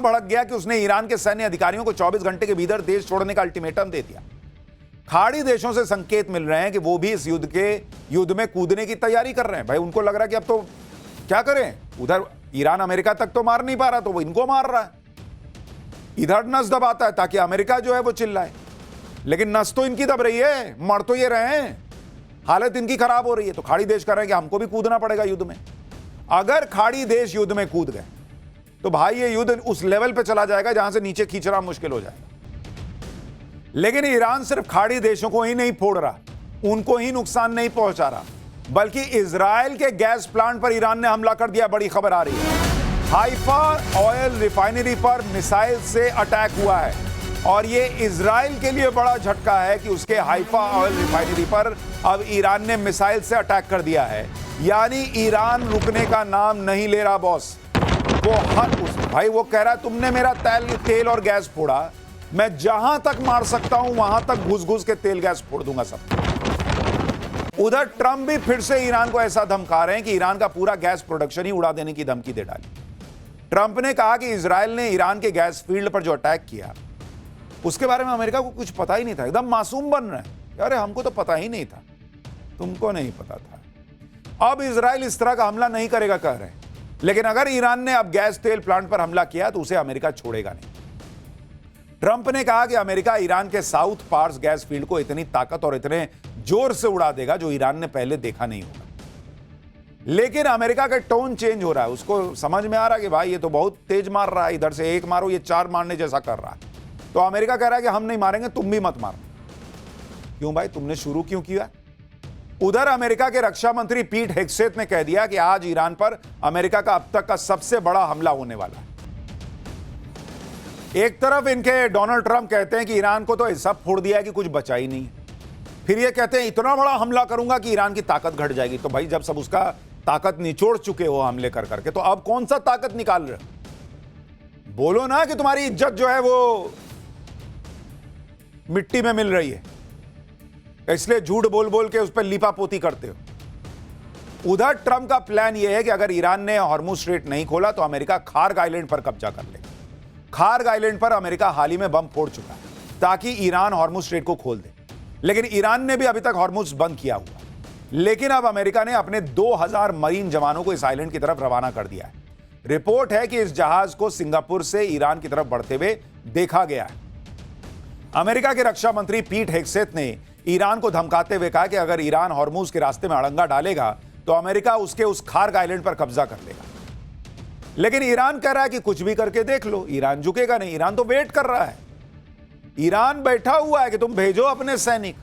भड़क गया कि उसने ईरान के सैन्य अधिकारियों को 24 घंटे के भीतर देश छोड़ने का अल्टीमेटम दे दिया। खाड़ी देशों से संकेत मिल रहे हैं कि वो भी इस युद्ध में कूदने की तैयारी कर रहे हैं। भाई उनको लग रहा है कि अब तो क्या करें, उधर ईरान अमेरिका तक तो मार नहीं पा रहा, तो वो इनको मार रहा है। इधर नस दबाता है ताकि अमेरिका जो है वो चिल्लाए, लेकिन नस तो इनकी दब रही है, मर तो ये रहे हैं, हालत इनकी खराब हो रही है। तो खाड़ी देश कर रहे हैं कि हमको भी कूदना पड़ेगा युद्ध में। अगर खाड़ी देश युद्ध में कूद गए तो भाई ये युद्ध उस लेवल पे चला जाएगा जहां से नीचे खींचना मुश्किल हो जाएगा। लेकिन ईरान सिर्फ खाड़ी देशों को ही नहीं फोड़ रहा, उनको ही नुकसान नहीं पहुंचा रहा, बल्कि इजराइल के गैस प्लांट पर ईरान ने हमला कर दिया। बड़ी खबर आ रही है, हाइफा ऑयल रिफाइनरी पर मिसाइल से अटैक हुआ है और ये इजराइल के लिए बड़ा झटका है कि उसके हाइफा ऑयल रिफाइनरी पर अब ईरान ने मिसाइल से अटैक कर दिया है। यानी ईरान रुकने का नाम नहीं ले रहा बॉस। वो भाई वो कह रहा है तुमने मेरा तेल और गैस फोड़ा, मैं जहां तक मार सकता हूं वहां तक घुस घुस के तेल गैस फोड़ दूंगा सब। उधर ट्रंप भी फिर से ईरान को ऐसा धमका रहे हैं कि ईरान का पूरा गैस प्रोडक्शन ही उड़ा देने की धमकी दे डाली। ट्रंप ने कहा कि इजराइल ने ईरान के गैस फील्ड पर जो अटैक किया उसके बारे में अमेरिका को कुछ पता ही नहीं था। एकदम मासूम बन रहे हैं, अरे हमको तो पता ही नहीं था, तुमको नहीं पता था। अब इजराइल इस तरह का हमला नहीं करेगा कह रहे हैं, लेकिन अगर ईरान ने अब गैस तेल प्लांट पर हमला किया तो उसे अमेरिका छोड़ेगा नहीं। ट्रंप ने कहा कि अमेरिका ईरान के साउथ पार्स गैस फील्ड को इतनी ताकत और इतने जोर से उड़ा देगा जो ईरान ने पहले देखा नहीं होगा। लेकिन अमेरिका का टोन चेंज हो रहा है, उसको समझ में आ रहा है कि भाई ये तो बहुत तेज मार रहा है, इधर से एक मारो ये चार मारने जैसा कर रहा है। तो अमेरिका कह रहा है कि हम नहीं मारेंगे, तुम भी मत मारो। क्यों भाई, तुमने शुरू क्यों किया? उधर अमेरिका के रक्षा मंत्री पीट हेग्सेथ ने कह दिया कि आज ईरान पर अमेरिका का अब तक का सबसे बड़ा हमला होने वाला है। एक तरफ इनके डोनाल्ड ट्रंप कहते हैं कि ईरान को तो ऐसा फोड़ दिया है कि कुछ बचा ही नहीं है, फिर ये कहते हैं इतना बड़ा हमला करूंगा कि ईरान की ताकत घट जाएगी। तो भाई जब सब उसका ताकत निचोड़ चुके हो हमले कर करके, तो अब कौन सा ताकत निकाल रहे हो? बोलो ना कि तुम्हारी इज्जत जो है वो मिट्टी में मिल रही है, इसलिए झूठ बोल बोल के उस पर लीपापोती करते हो। उधर ट्रंप का प्लान यह है कि अगर ईरान ने हॉर्मुज स्ट्रेट नहीं खोला तो अमेरिका खार्ग आइलैंड पर कब्जा कर लेगा। खार्ग आइलैंड पर अमेरिका हाल ही में बम फोड़ चुका है ताकि ईरान हॉर्मुज स्ट्रेट को खोल दे, लेकिन ईरान ने भी अभी तक हॉर्मुज बंद किया हुआ। लेकिन अब अमेरिका ने अपने 2000 मरीन जवानों को इस आइलैंड की तरफ रवाना कर दिया है। रिपोर्ट है कि इस जहाज को सिंगापुर से ईरान की तरफ बढ़ते हुए देखा गया है। अमेरिका के रक्षा मंत्री पीट हेग्सेथ ने ईरान को धमकाते हुए कहा कि अगर ईरान हॉर्मुज के रास्ते में अड़ंगा डालेगा तो अमेरिका उसके उस खार्ग आइलैंड पर कब्जा कर लेगा। लेकिन ईरान कह रहा है कि कुछ भी करके देख लो, ईरान झुकेगा नहीं। ईरान तो वेट कर रहा है, ईरान बैठा हुआ है कि तुम भेजो अपने सैनिक।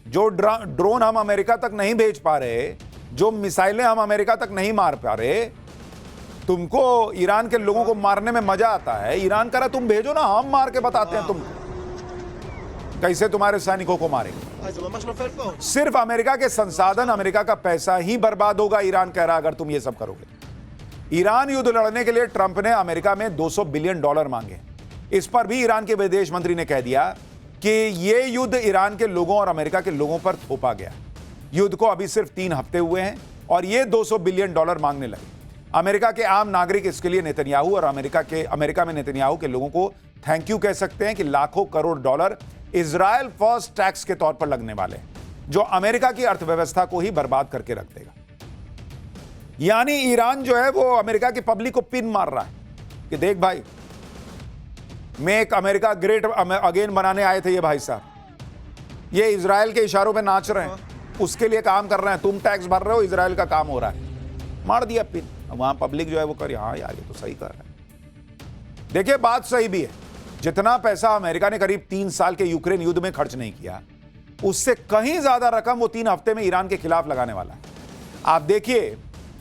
जो ड्रोन हम अमेरिका तक नहीं भेज पा रहे, जो मिसाइलें हम अमेरिका तक नहीं मार पा रहे, तुमको ईरान के लोगों को मारने में मजा आता है। ईरान कह रहा तुम भेजो ना, हम मार के बताते हैं तुमको कैसे तुम्हारे सैनिकों को मारेंगे। सिर्फ अमेरिका के संसाधन, अमेरिका का पैसा ही बर्बाद होगा, ईरान कह रहा अगर तुम ये सब करोगे। ईरान युद्ध लड़ने के लिए ट्रंप ने अमेरिका में $200 बिलियन मांगे। इस पर भी ईरान के विदेश मंत्री ने कह दिया कि ये युद्ध ईरान के लोगों और अमेरिका के लोगों पर थोपा गया। युद्ध को अभी सिर्फ 3 हफ्ते हुए हैं और ये $200 बिलियन मांगने लगे। अमेरिका के आम नागरिक इसके लिए नेतन्याहू और अमेरिका में नेतन्याहू के लोगों को थैंक यू कह सकते हैं कि लाखों crore dollar Israel first tax के तौर पर लगने वाले हैं, जो अमेरिका की अर्थव्यवस्था को ही बर्बाद करके रख देगा। यानी ईरान जो है वो अमेरिका की पब्लिक को पिन मार रहा है कि देख भाई, मेक अमेरिका ग्रेट अगेन बनाने आए थे ये भाई साहब, ये इजराइल के इशारों पे नाच रहे हैं, उसके लिए काम कर रहे हैं, तुम टैक्स भर रहे हो, इजराइल का काम हो रहा है। मार दिया पिन। वहां पब्लिक जो है वो कर, हाँ यार ये तो सही कर रहा है। देखिए बात सही भी है, जितना पैसा अमेरिका ने करीब 3 साल के यूक्रेन युद्ध में खर्च नहीं किया, उससे कहीं ज्यादा रकम वो 3 हफ्ते में ईरान के खिलाफ लगाने वाला है। आप देखिए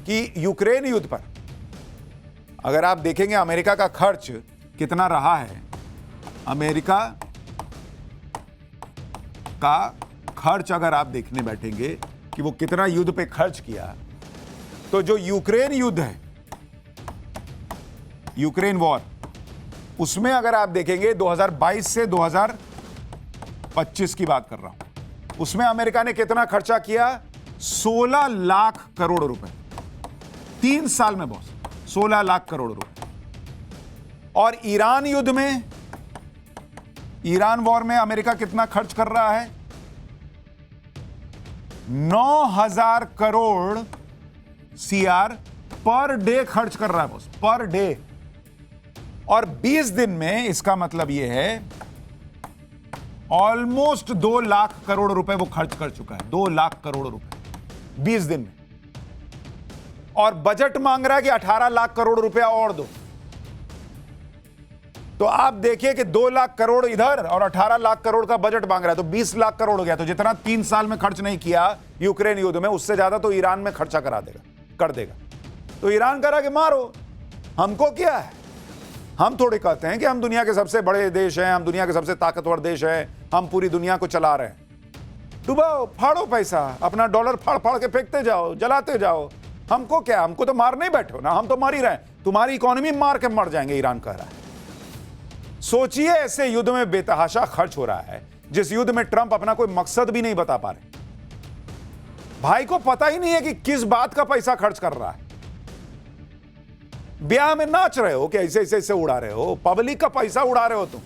कि यूक्रेन युद्ध पर अगर आप देखेंगे अमेरिका का खर्च कितना रहा है, अमेरिका का खर्च अगर आप देखने बैठेंगे कि वो कितना युद्ध पे खर्च किया, तो जो यूक्रेन युद्ध है, यूक्रेन वॉर, उसमें अगर आप देखेंगे 2022 से 2025 की बात कर रहा हूं, उसमें अमेरिका ने कितना खर्चा किया? 16 लाख करोड़ रुपए 3 साल में बॉस, 16 लाख करोड़ रुपए। और ईरान युद्ध में, ईरान वॉर में अमेरिका कितना खर्च कर रहा है? 9,000 करोड़ सीआर पर डे खर्च कर रहा है बॉस, पर डे। और 20 दिन में इसका मतलब यह है ऑलमोस्ट 2 लाख करोड़ रुपए वो खर्च कर चुका है। 2 लाख करोड़ रुपए 20 दिन में। और बजट मांग रहा है कि 18 लाख करोड़ रुपया और दो। तो आप देखिए कि 2 लाख करोड़ इधर और 18 लाख करोड़ का बजट मांग रहा है, तो 20 लाख करोड़ हो गया। तो जितना 3 साल में खर्च नहीं किया यूक्रेन युद्ध में, उससे ज्यादा तो ईरान में खर्चा कर देगा। तो ईरान कह रहा कि मारो, हमको क्या है? हम थोड़े कहते हैं कि हम दुनिया के सबसे बड़े देश हैं, हम दुनिया के सबसे ताकतवर देश हैं, हम पूरी दुनिया को चला रहे हैं। डुबाओ, फाड़ो पैसा, अपना डॉलर फाड़ फाड़ के फेंकते जाओ, जलाते जाओ, हमको क्या? हमको तो मार नहीं बैठो ना, हम तो मर ही रहे हैं, तुम्हारी इकोनॉमी मार के मर जाएंगे, ईरान कह रहा है। सोचिए, ऐसे युद्ध में बेतहाशा खर्च हो रहा है, जिस युद्ध में ट्रंप अपना कोई मकसद भी नहीं बता पा रहे। भाई को पता ही नहीं है कि किस बात का पैसा खर्च कर रहा है। ब्याह में नाच रहे हो कि ऐसे ऐसे ऐसे उड़ा रहे हो, पब्लिक का पैसा उड़ा रहे हो तुम।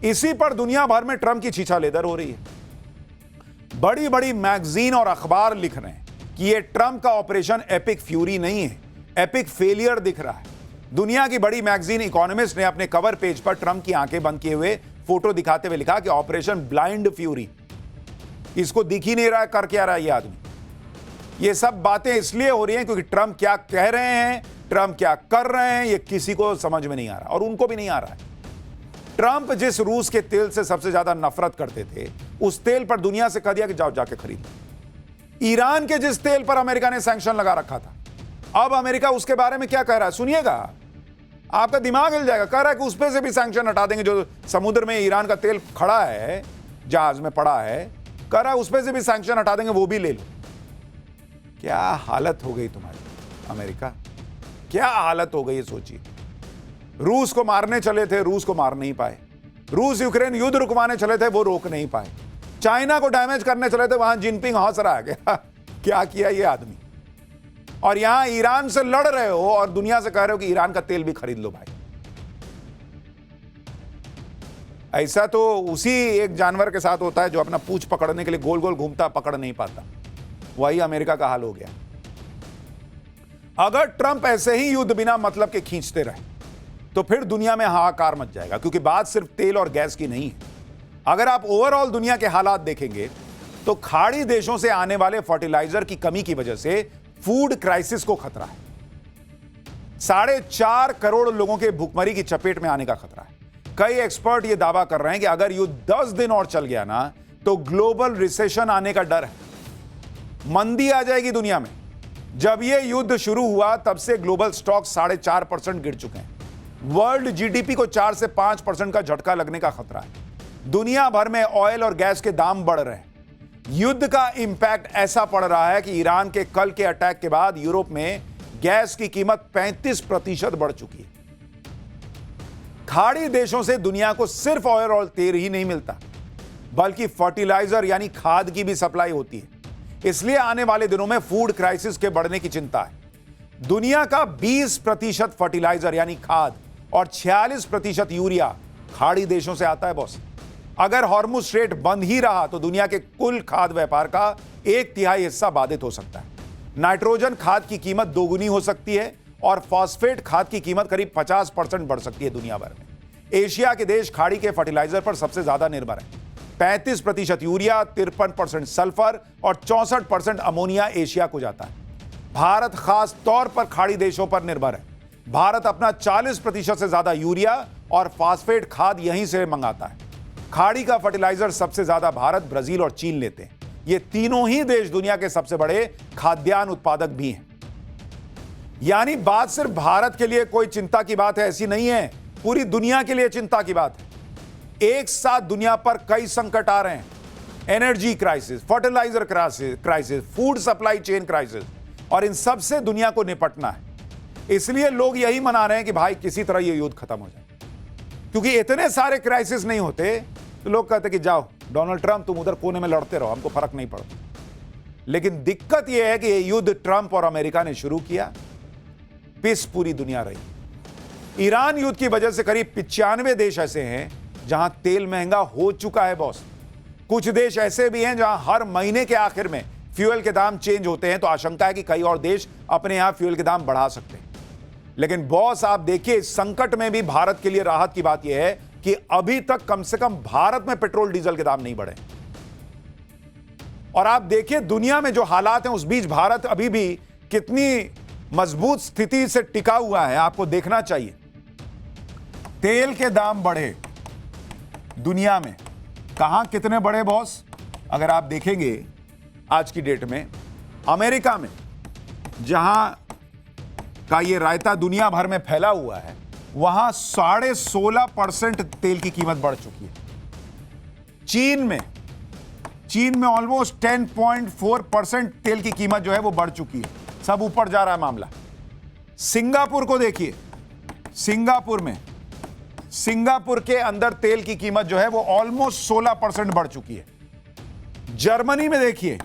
इसी पर दुनिया भर में ट्रंप की छीछालेदर हो रही है। बड़ी बड़ी मैगजीन और अखबार लिख रहे हैं कि यह ट्रंप का ऑपरेशन एपिक फ्यूरी नहीं है, एपिक फेलियर दिख रहा है। दुनिया की बड़ी मैगजीन इकोनॉमिस्ट ने अपने कवर पेज पर ट्रंप की आंखें बंद किए हुए फोटो दिखाते हुए लिखा कि ऑपरेशन ब्लाइंड फ्यूरी। इसको दिख ही नहीं रहा है कर क्या रहा है ये आदमी। ये सब बातें इसलिए हो रही हैं क्योंकि ट्रंप क्या कह रहे हैं, ट्रंप क्या कर रहे हैं, ये किसी को समझ में नहीं आ रहा, और उनको भी नहीं आ रहा है। ट्रंप जिस रूस के तेल से सबसे ज्यादा नफरत करते थे, उस तेल पर दुनिया से कह दिया कि जाओ जाके खरीद लो। ईरान के जिस तेल पर अमेरिका ने सैंक्शन लगा रखा था, अब अमेरिका उसके बारे में क्या कह रहा है सुनिएगा, आपका दिमाग हिल जाएगा। कह रहा है कि उस पे से भी सैंक्शन हटा देंगे, जो समुद्र में ईरान का तेल खड़ा है, जहाज में पड़ा है, कह रहा है उस पे से भी सैंक्शन हटा देंगे, वो भी ले लो। क्या हालत हो गई तुम्हारी अमेरिका, क्या हालत हो गई है सोचिए। रूस को मारने चले थे, रूस को मार नहीं पाए। रूस यूक्रेन युद्ध रुकवाने चले थे, वो रोक नहीं पाए। चाइना को डैमेज करने चले थे, वहां जिनपिंग हंस रहा है क्या किया ये आदमी। और यहां ईरान से लड़ रहे हो और दुनिया से कह रहे हो कि ईरान का तेल भी खरीद लो भाई। ऐसा तो उसी एक जानवर के साथ होता है जो अपना पूंछ पकड़ने के लिए गोल गोल घूमता, पकड़ नहीं पाता। वही अमेरिका का हाल हो गया। अगर ट्रंप ऐसे ही युद्ध बिना मतलब के खींचते रहे तो फिर दुनिया में हाहाकार मच जाएगा, क्योंकि बात सिर्फ तेल और गैस की नहीं है। अगर आप ओवरऑल दुनिया के हालात देखेंगे तो खाड़ी देशों से आने वाले फर्टिलाइजर की कमी की वजह से फूड क्राइसिस को खतरा है। 4.5 करोड़ लोगों के भूखमरी की चपेट में आने का खतरा है। कई एक्सपर्ट यह दावा कर रहे हैं कि अगर युद्ध 10 दिन और चल गया ना तो ग्लोबल रिसेशन आने का डर है, मंदी आ जाएगी दुनिया में। जब यह युद्ध शुरू हुआ तब से ग्लोबल स्टॉक 4.5% गिर चुके हैं। वर्ल्ड जीडीपी को 4 से 5% का झटका लगने का खतरा है। दुनिया भर में ऑयल और गैस के दाम बढ़ रहे हैं। युद्ध का इंपैक्ट ऐसा पड़ रहा है कि ईरान के कल के अटैक के बाद यूरोप में गैस की कीमत 35% बढ़ चुकी है। खाड़ी देशों से दुनिया को सिर्फ ऑयल और तेल ही नहीं मिलता, बल्कि फर्टिलाइजर यानी खाद की भी सप्लाई होती है। इसलिए आने वाले दिनों में फूड क्राइसिस के बढ़ने की चिंता है। दुनिया का 20% फर्टिलाइजर यानी खाद और 46% यूरिया खाड़ी देशों से आता है बॉस। अगर हॉर्मुज स्ट्रेट बंद ही रहा तो दुनिया के कुल खाद व्यापार का 1/3 हिस्सा बाधित हो सकता है। नाइट्रोजन खाद की कीमत दोगुनी हो सकती है और फॉस्फेट खाद की कीमत करीब 50% बढ़ सकती है दुनिया भर में। एशिया के देश खाड़ी के फर्टिलाइजर पर सबसे ज्यादा निर्भर है। 35% यूरिया, 53% सल्फर और 64% अमोनिया एशिया को जाता है। भारत खास तौर पर खाड़ी देशों पर निर्भर है। भारत अपना 40% से ज्यादा यूरिया और फॉस्फेट खाद यहीं से मंगाता है। खाड़ी का फर्टिलाइजर सबसे ज्यादा भारत, ब्राजील और चीन लेते हैं। ये तीनों ही देश दुनिया के सबसे बड़े खाद्यान्न उत्पादक भी हैं। यानी बात सिर्फ भारत के लिए कोई चिंता की बात है ऐसी नहीं है, पूरी दुनिया के लिए चिंता की बात है। एक साथ दुनिया पर कई संकट आ रहे हैं। Energy crisis, fertiliser crisis, food supply chain crisis, और इन सब से दुनिया को निपटना है। इसलिए लोग यही मना रहे हैं कि भाई किसी तरह ये युद्ध खत्म हो जाए, क्योंकि इतने सारे क्राइसिस नहीं होते तो लोग कहते कि जाओ डोनाल्ड ट्रंप तुम उधर कोने में लड़ते रहो, हमको फर्क नहीं पड़ता। लेकिन दिक्कत यह है कि ये युद्ध ट्रंप और अमेरिका ने शुरू किया, पिस पूरी दुनिया रही। ईरान युद्ध की वजह से करीब 95 देश ऐसे हैं जहां तेल महंगा हो चुका है बॉस। कुछ देश ऐसे भी हैं जहां हर महीने के आखिर में फ्यूल के दाम चेंज होते हैं, तो आशंका है कि कई और देश अपने यहां फ्यूल के दाम बढ़ा सकते हैं। लेकिन बॉस आप देखिए, इस संकट में भी भारत के लिए राहत की बात यह है कि अभी तक कम से कम भारत में पेट्रोल डीजल के दाम नहीं बढ़े। और आप देखिए दुनिया में जो हालात हैं, उस बीच भारत अभी भी कितनी मजबूत स्थिति से टिका हुआ है, आपको देखना चाहिए। तेल के दाम बढ़े दुनिया में, कहां कितने बढ़े बॉस? अगर आप देखेंगे आज की डेट में, अमेरिका में जहां का ये रायता दुनिया भर में फैला हुआ है, वहां 16.5% तेल की कीमत बढ़ चुकी है। चीन में ऑलमोस्ट 10.4% तेल की कीमत जो है वो बढ़ चुकी है। सब ऊपर जा रहा है मामला। सिंगापुर को देखिए, सिंगापुर के अंदर तेल की कीमत जो है वो ऑलमोस्ट 16% बढ़ चुकी है। जर्मनी में देखिए,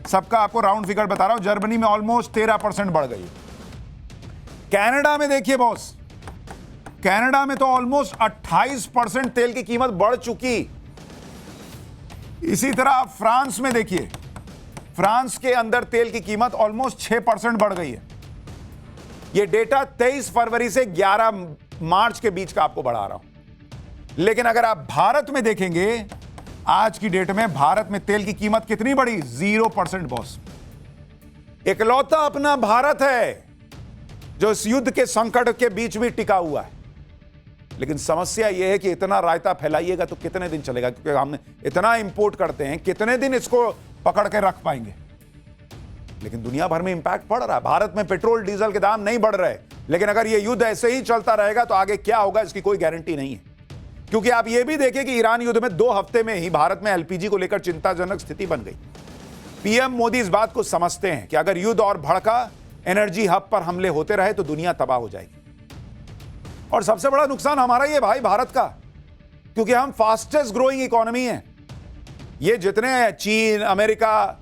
सबका आपको राउंड फिगर बता रहा हूं, जर्मनी में ऑलमोस्ट 13% बढ़ गई है। कनाडा में देखिए बॉस, कनाडा में तो ऑलमोस्ट 28% तेल की कीमत बढ़ चुकी। इसी तरह आप फ्रांस में देखिए, फ्रांस के अंदर तेल की कीमत ऑलमोस्ट 6% बढ़ गई है। यह डेटा 23 फरवरी से 11 मार्च के बीच का आपको बढ़ा रहा हूं। लेकिन अगर आप भारत में देखेंगे, आज की डेट में भारत में तेल की कीमत कितनी बढ़ी? 0% बॉस। इकलौता अपना भारत है जो इस युद्ध के संकट के बीच भी टिका हुआ है। लेकिन समस्या यह है कि इतना रायता फैलाइएगा तो कितने दिन चलेगा, क्योंकि हम इतना इंपोर्ट करते हैं, कितने दिन इसको पकड़ के रख पाएंगे। लेकिन दुनिया भर में इंपैक्ट पड़ रहा है। भारत में पेट्रोल डीजल के दाम नहीं बढ़ रहे, लेकिन अगर यह युद्ध ऐसे ही चलता रहेगा तो आगे क्या होगा इसकी कोई गारंटी नहीं है। क्योंकि आप यह भी देखें कि ईरान युद्ध में 2 हफ्ते में ही भारत में एलपीजी को लेकर चिंताजनक स्थिति बन गई। पीएम मोदी इस बात को समझते हैं कि अगर युद्ध और भड़का, एनर्जी हब पर हमले होते रहे तो दुनिया तबाह हो जाएगी। और सबसे बड़ा नुकसान हमारा ही है भाई, भारत का, क्योंकि हम फास्टेस्ट ग्रोइंग इकोनॉमी है। ये जितने चीन, अमेरिका,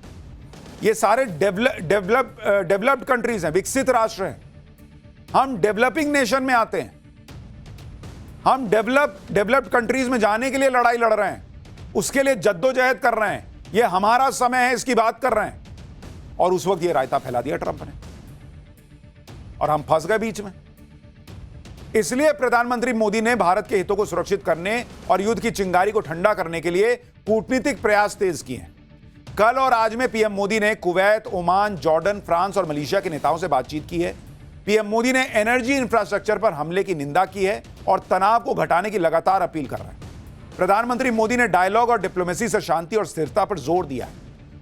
ये सारे डेवलप्ड कंट्रीज हैं, विकसित राष्ट्र हैं। हम डेवलपिंग नेशन में आते हैं। हम डेवलप्ड कंट्रीज में जाने के लिए लड़ाई लड़ रहे हैं, उसके लिए जद्दोजहद कर रहे हैं। ये हमारा समय है, इसकी बात कर रहे हैं। और उस वक्त ये रायता फैला दिया ट्रंप ने, और हम फंस गए बीच में। इसलिए प्रधानमंत्री मोदी ने भारत के हितों को सुरक्षित करने और युद्ध की चिंगारी को ठंडा करने के लिए कूटनीतिक प्रयास तेज किए हैं। कल और आज में पीएम मोदी ने कुवैत, ओमान, जॉर्डन, फ्रांस और मलेशिया के नेताओं से बातचीत की है। पीएम मोदी ने एनर्जी इंफ्रास्ट्रक्चर पर हमले की निंदा की है और तनाव को घटाने की लगातार अपील कर रहे हैं। प्रधानमंत्री मोदी ने डायलॉग और डिप्लोमेसी से शांति और स्थिरता पर जोर दिया है।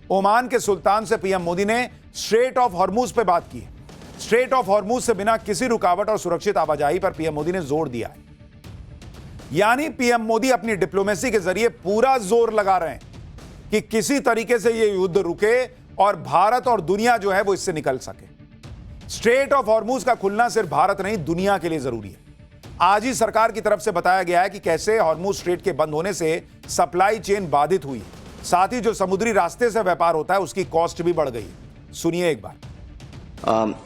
ओमान के सुल्तान से पीएम मोदी ने स्ट्रेट ऑफ हॉर्मुज पर बात की है। स्ट्रेट ऑफ हॉर्मुज से बिना किसी रुकावट और सुरक्षित आवाजाही पर पीएम मोदी ने जोर दिया है। यानी पीएम मोदी अपनी डिप्लोमेसी के जरिए पूरा जोर लगा रहे हैं कि किसी तरीके से यह युद्ध रुके और भारत और दुनिया जो है वो इससे निकल सके। स्ट्रेट ऑफ हॉर्मुज का खुलना सिर्फ भारत नहीं, दुनिया के लिए जरूरी है। आज ही सरकार की तरफ से बताया गया है कि कैसे हॉर्मुज स्ट्रेट के बंद होने से सप्लाई चेन बाधित हुई है। साथ ही जो समुद्री रास्ते से व्यापार होता है उसकी कॉस्ट भी बढ़ गई है। सुनिए एक बार।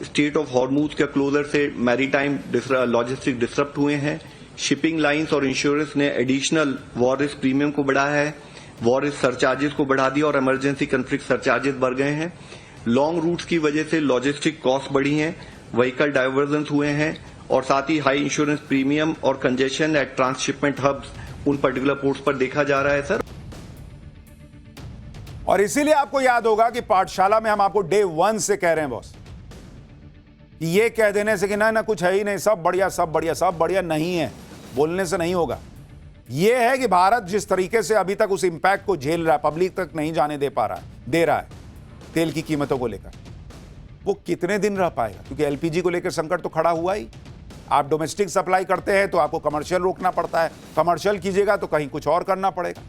स्ट्रेट ऑफ हॉर्मुज के क्लोजर से मैरीटाइम लॉजिस्टिक डिसरप्ट हुए हैं। शिपिंग लाइंस और इंश्योरेंस ने एडिशनल वॉर रिस्क प्रीमियम को बढ़ाया है, वॉर रिस्क सरचार्जेस को बढ़ा दिया और इमरजेंसी कंफ्लिक्ट सरचार्जेस बढ़ गए हैं। लॉन्ग रूट्स की वजह से लॉजिस्टिक कॉस्ट बढ़ी हैं, व्हीकल डाइवर्जन हुए हैं और साथ ही हाई इंश्योरेंस प्रीमियम और कंजेशन एट ट्रांसशिपमेंट हब्स उन पर्टिकुलर पोर्ट्स पर देखा जा रहा है सर। और इसीलिए आपको याद होगा कि पाठशाला में हम आपको डे 1 से कह रहे हैं बॉस, ये कह देने से कि ना कुछ है ही नहीं, सब बढ़िया सब बढ़िया सब बढ़िया नहीं है, बोलने से नहीं होगा। यह है कि भारत जिस तरीके से अभी तक उस इंपैक्ट को झेल रहा है, पब्लिक तक नहीं जाने दे रहा है तेल की कीमतों को लेकर, वो कितने दिन रह पाएगा? क्योंकि एलपीजी को लेकर संकट तो खड़ा हुआ ही। आप डोमेस्टिक सप्लाई करते हैं तो आपको कमर्शियल रोकना पड़ता है, कमर्शियल कीजिएगा तो कहीं कुछ और करना पड़ेगा।